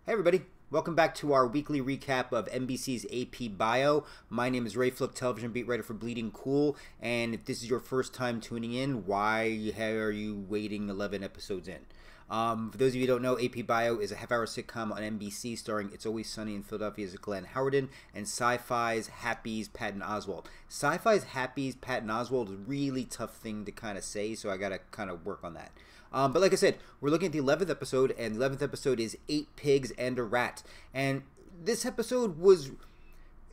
Hey everybody, welcome back to our weekly recap of NBC's AP Bio. My name is Ray Flick, television beat writer for Bleeding Cool, and if this is your first time tuning in, why are you waiting 11 episodes in? For those of you who don't know, AP Bio is a half-hour sitcom on NBC starring It's Always Sunny in Philadelphia's Glenn Howerton and Sci-Fi's Happy's Patton Oswalt. Sci-Fi's Happy's Patton Oswalt is a really tough thing to kind of say, so I gotta kind of work on that. But like I said, we're looking at the 11th episode, and the 11th episode is 8 Pigs and a Rat. And this episode was,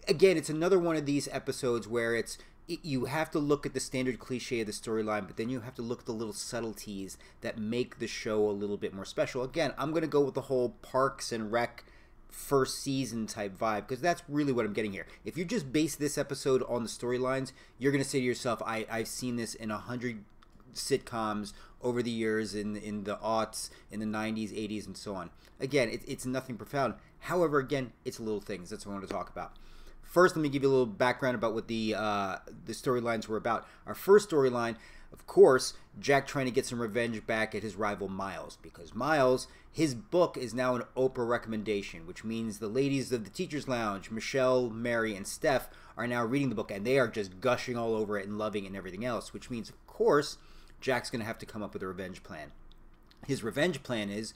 again, it's another one of these episodes where you have to look at the standard cliche of the storyline, but then you have to look at the little subtleties that make the show a little bit more special. Again, I'm going to go with the whole Parks and Rec first season type vibe, because that's really what I'm getting here. If you just base this episode on the storylines, you're going to say to yourself, I've seen this in 100 sitcoms over the years, in the aughts, in the 90s, 80s, and so on. Again, it's nothing profound. However, again, it's little things. That's what I want to talk about. First, let me give you a little background about what the storylines were about. Our first storyline, of course, Jack trying to get some revenge back at his rival Miles, because Miles, his book is now an Oprah recommendation, which means the ladies of the Teacher's Lounge, Michelle, Mary, and Steph, are now reading the book, and they are just gushing all over it and loving it and everything else, which means, of course, Jack's going to have to come up with a revenge plan. His revenge plan is,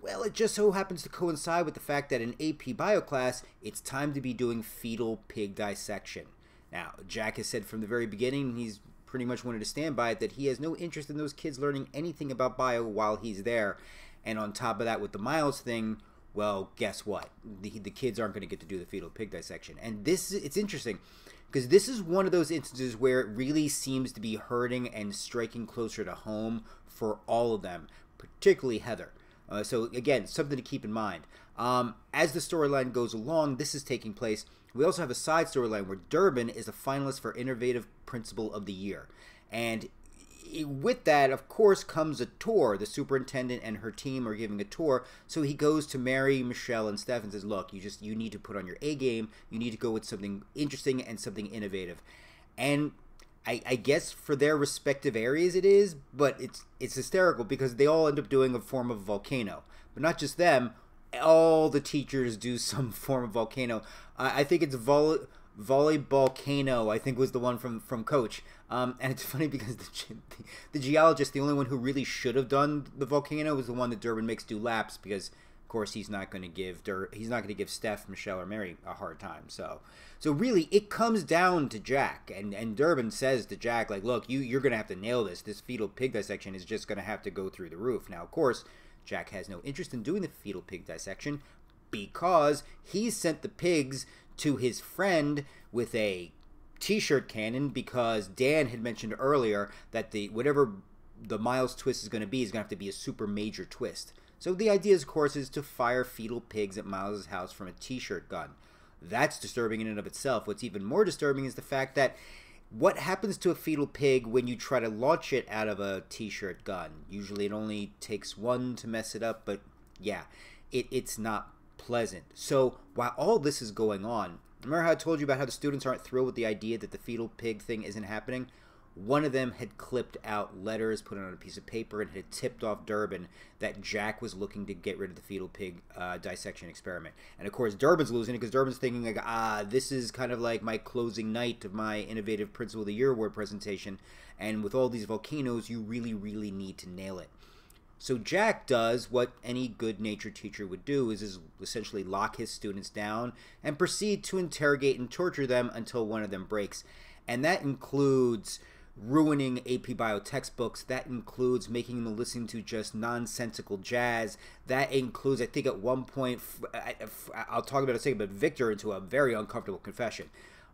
well, it just so happens to coincide with the fact that in AP Bio class, it's time to be doing fetal pig dissection. Now, Jack has said from the very beginning, he's pretty much wanted to stand by it, that he has no interest in those kids learning anything about bio while he's there. And on top of that, with the Miles thing, well, guess what? The kids aren't going to get to do the fetal pig dissection. And it's interesting, because this is one of those instances where it really seems to be hurting and striking closer to home for all of them, particularly Heather. So again, something to keep in mind. As the storyline goes along, this is taking place. We also have a side storyline where Durbin is a finalist for Innovative Principal of the Year. And with that, of course, comes a tour. The superintendent and her team are giving a tour. So he goes to Mary, Michelle, and Steph and says, look, you need to put on your A game. You need to go with something interesting and something innovative. And I guess for their respective areas it is, but it's hysterical because they all end up doing a form of volcano. But not just them, all the teachers do some form of volcano. I think it's volleyballcano, I think was the one from Coach. And it's funny because the geologist, the only one who really should have done the volcano, was the one that Durbin makes do laps, because of course he's not going to give Steph, Michelle, or Mary a hard time. So really it comes down to Jack, and Durbin says to Jack, like, look, you're going to have to nail this. This fetal pig dissection is just going to have to go through the roof. Now, of course, Jack has no interest in doing the fetal pig dissection because he sent the pigs to his friend with a t-shirt cannon, because Dan had mentioned earlier that whatever the Miles twist is going to have to be a super major twist. So the idea, of course, is to fire fetal pigs at Miles' house from a t-shirt gun. That's disturbing in and of itself. What's even more disturbing is the fact that what happens to a fetal pig when you try to launch it out of a t-shirt gun? Usually it only takes one to mess it up, but yeah, it's not pleasant. So while all this is going on, remember how I told you about how the students aren't thrilled with the idea that the fetal pig thing isn't happening? One of them had clipped out letters, put it on a piece of paper, and had tipped off Durbin that Jack was looking to get rid of the fetal pig dissection experiment. And of course, Durbin's losing it because Durbin's thinking, like, this is kind of like my closing night of my Innovative Principal of the Year award presentation. And with all these volcanoes, you really, really need to nail it. So Jack does what any good-natured teacher would do, is essentially lock his students down and proceed to interrogate and torture them until one of them breaks. And that includes ruining AP Bio textbooks. That includes making them listen to just nonsensical jazz. That includes, I think at one point, I'll talk about it in a second, but Victor into a very uncomfortable confession.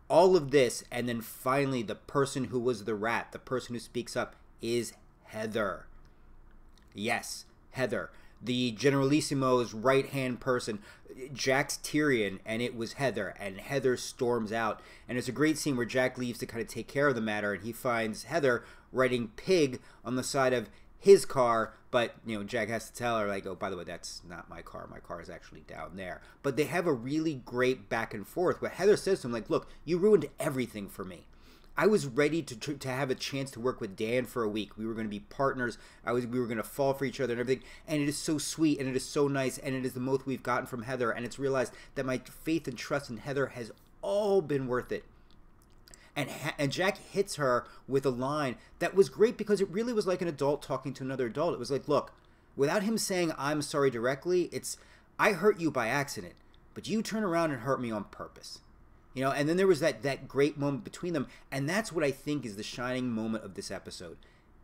All of this, and then finally the person who was the rat, the person who speaks up, is Heather. Yes, Heather. The Generalissimo's right-hand person, Jack's Tyrion, and it was Heather, and Heather storms out. And it's a great scene where Jack leaves to kind of take care of the matter, and he finds Heather writing pig on the side of his car, but, Jack has to tell her, like, oh, by the way, that's not my car is actually down there. But they have a really great back and forth where Heather says to him, like, look, you ruined everything for me. I was ready to have a chance to work with Dan for a week. We were going to be partners. We were going to fall for each other and everything. And it is so sweet and it is so nice, and it is the most we've gotten from Heather. And it's realized that my faith and trust in Heather has all been worth it. And Jack hits her with a line that was great because it really was like an adult talking to another adult. It was like, look, without him saying I'm sorry directly, it's I hurt you by accident, but you turn around and hurt me on purpose. You know, and then there was that great moment between them, and that's what I think is the shining moment of this episode.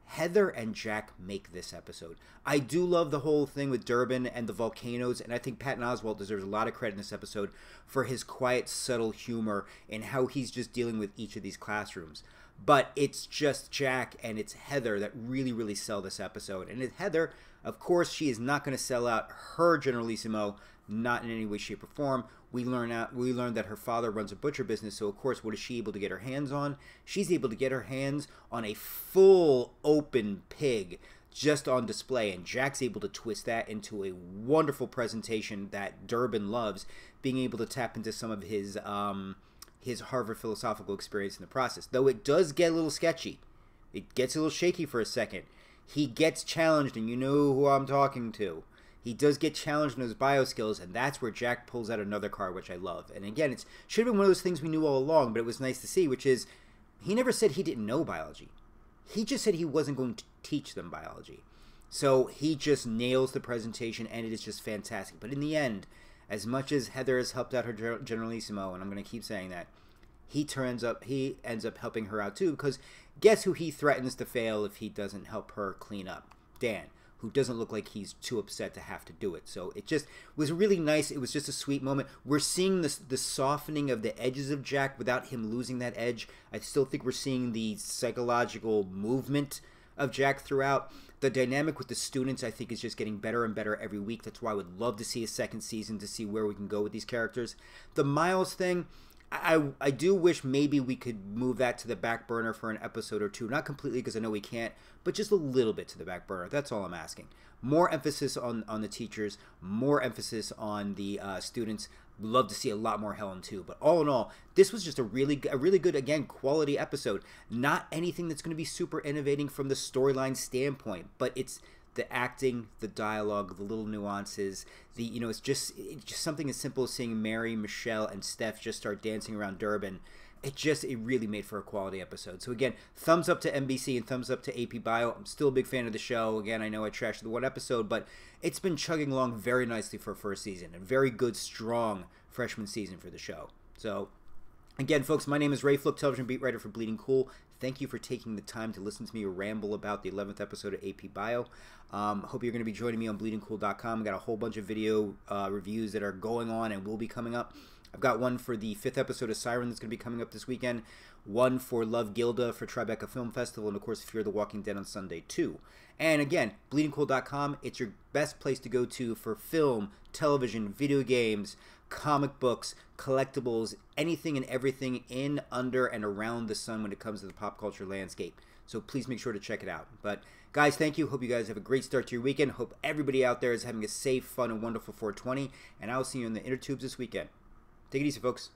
Heather and Jack make this episode. I do love the whole thing with Durbin and the volcanoes, and I think Patton Oswalt deserves a lot of credit in this episode for his quiet, subtle humor and how he's just dealing with each of these classrooms. But it's just Jack and it's Heather that really, really sell this episode. And Heather, of course, she is not going to sell out her Generalissimo, not in any way, shape, or form. We learn that her father runs a butcher business, so of course, what is she able to get her hands on? She's able to get her hands on a full open pig just on display, and Jack's able to twist that into a wonderful presentation that Durbin loves, being able to tap into some of his Harvard philosophical experience in the process. Though it does get a little sketchy. It gets a little shaky for a second. He gets challenged, and you know who I'm talking to. He does get challenged in his bio skills, and that's where Jack pulls out another card, which I love. And again, it should have been one of those things we knew all along, but it was nice to see, which is he never said he didn't know biology. He just said he wasn't going to teach them biology. So he just nails the presentation, and it is just fantastic. But in the end, as much as Heather has helped out her Generalissimo, and I'm going to keep saying that, he ends up helping her out too, because guess who he threatens to fail if he doesn't help her clean up? Dan, who doesn't look like he's too upset to have to do it. So it just was really nice. It was just a sweet moment. We're seeing the softening of the edges of Jack without him losing that edge. I still think we're seeing the psychological movement of Jack throughout. The dynamic with the students, I think, is just getting better and better every week. That's why I would love to see a second season to see where we can go with these characters. The Miles thing, I do wish maybe we could move that to the back burner for an episode or two. Not completely, because I know we can't, but just a little bit to the back burner. That's all I'm asking. More emphasis on the teachers, more emphasis on the students. Love to see a lot more Helen too. But all in all, this was just a really good, again, quality episode. Not anything that's going to be super innovating from the storyline standpoint, but it's the acting, the dialogue, the little nuances, it's just something as simple as seeing Mary, Michelle, and Steph just start dancing around Durbin. It really made for a quality episode. So again, thumbs up to NBC and thumbs up to AP Bio. I'm still a big fan of the show. Again, I know I trashed the one episode, but it's been chugging along very nicely for a first season. A very good, strong freshman season for the show. So again, folks, my name is Ray Flick, television beat writer for Bleeding Cool. Thank you for taking the time to listen to me ramble about the 11th episode of AP Bio. Hope you're going to be joining me on bleedingcool.com. I've got a whole bunch of video reviews that are going on and will be coming up. I've got one for the 5th episode of Siren that's going to be coming up this weekend, one for Love Gilda for Tribeca Film Festival, and of course Fear the Walking Dead on Sunday too. And again, bleedingcool.com, it's your best place to go to for film, television, video games, comic books, collectibles, anything and everything in, under, and around the sun when it comes to the pop culture landscape. So please make sure to check it out. But guys, thank you. Hope you guys have a great start to your weekend. Hope everybody out there is having a safe, fun, and wonderful 420. And I'll see you in the inner tubes this weekend. Take it easy, folks.